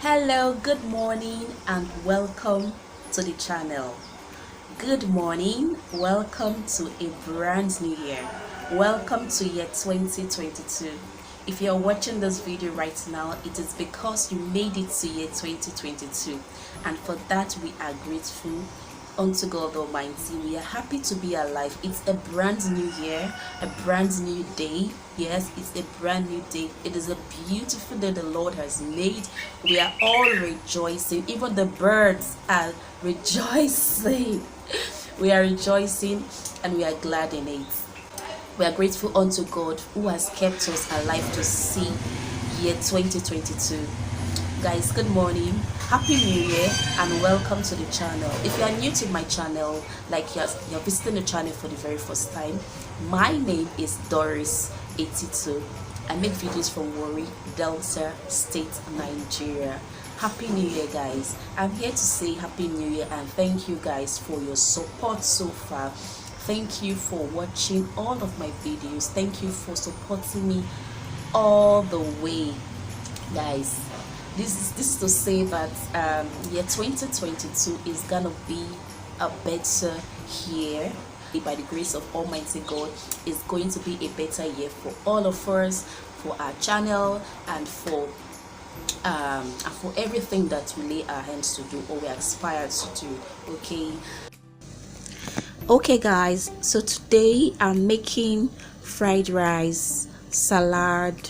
Hello, good morning and welcome to the channel. Good morning, welcome to a brand new year. Welcome to year 2022. If you're watching this video right now, it is because you made it to year 2022, and for that we are grateful unto God Almighty. We are happy to be alive. It's a brand new year, a brand new day. Yes, it's a brand new day. It is a beautiful day the Lord has made. We are all rejoicing. Even the birds are rejoicing. We are rejoicing and we are glad in it. We are grateful unto God who has kept us alive to see year 2022. Guys, good morning, happy new year, and welcome to the channel. If you are new to my channel, like you're visiting the channel for the very first time, my name is Doris Etito. I make videos from Warri, Delta State, Nigeria. Happy new year, guys. I'm here to say happy new year and thank you guys for your support so far. Thank you for watching all of my videos. Thank you for supporting me all the way, guys. This is to say that year 2022 is gonna be a better year. By the grace of Almighty God, it's going to be a better year for all of us, for our channel, and for everything that we lay our hands to do or we aspire to do. Okay guys, so today I'm making fried rice, salad,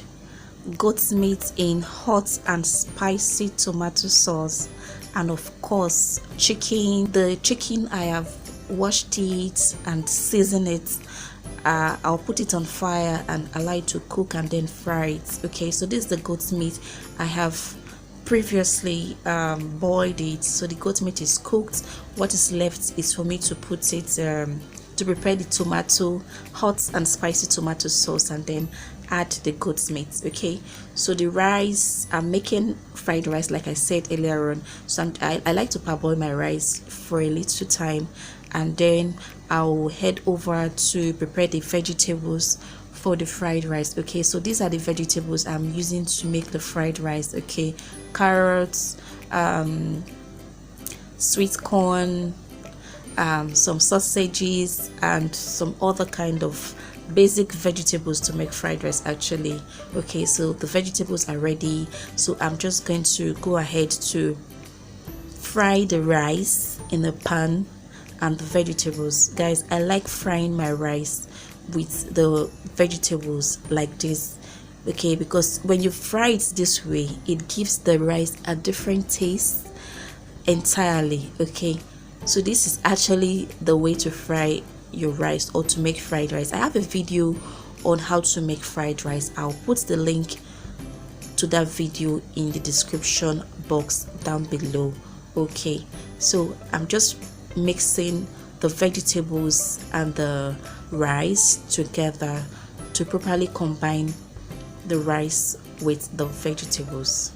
goat meat in hot and spicy tomato sauce, and of course chicken. The chicken, I have washed it and seasoned it. I'll put it on fire and allow it to cook and then fry it. Okay, so this is the goat meat. I have previously boiled it, so the goat meat is cooked. What is left is for me to put it to prepare the tomato, hot and spicy tomato sauce, and then add the goat meat. Okay, so the rice, I'm making fried rice like I said earlier on, so I like to parboil my rice for a little time, and then I'll head over to prepare the vegetables for the fried rice. Okay, so these are the vegetables I'm using to make the fried rice. Okay, carrots, sweet corn, some sausages, and some other kind of basic vegetables to make fried rice actually. Okay, so the vegetables are ready, so I'm just going to go ahead to fry the rice in a pan and the vegetables. Guys, I like frying my rice with the vegetables like this. Okay, because when you fry it this way, it gives the rice a different taste entirely. Okay, so this is actually the way to fry your rice or to make fried rice. I have a video on how to make fried rice. I'll put the link to that video in the description box down below. Okay, so I'm just mixing the vegetables and the rice together to properly combine the rice with the vegetables.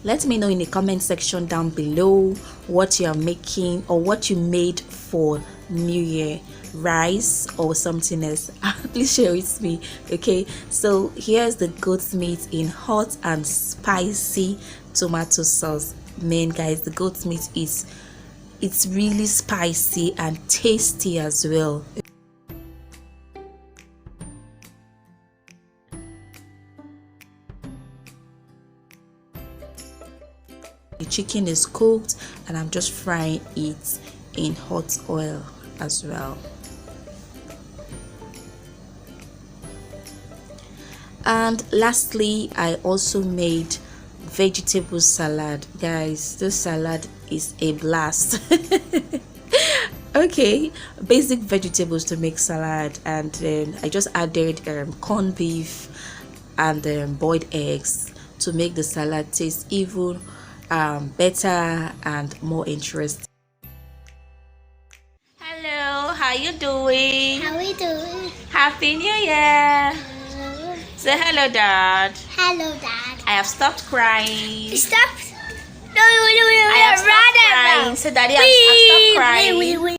Let me know in the comment section down below what you are making or what you made for New Year, rice or something else. Please share with me. Okay, so here's the goat meat in hot and spicy tomato sauce. Man, guys, the goat meat it's really spicy and tasty as well. The chicken is cooked and I'm just frying it in hot oil as well. And lastly, I also made vegetable salad. Guys, this salad is a blast. Okay, basic vegetables to make salad, and then I just added corned beef and boiled eggs to make the salad taste even better and more interesting. Hello, how you doing? How we doing? Happy New Year. Say hello, Dad. Hello, Dad. I have stopped crying. Stop. No, I have stopped crying. Say, Daddy, I've stopped crying.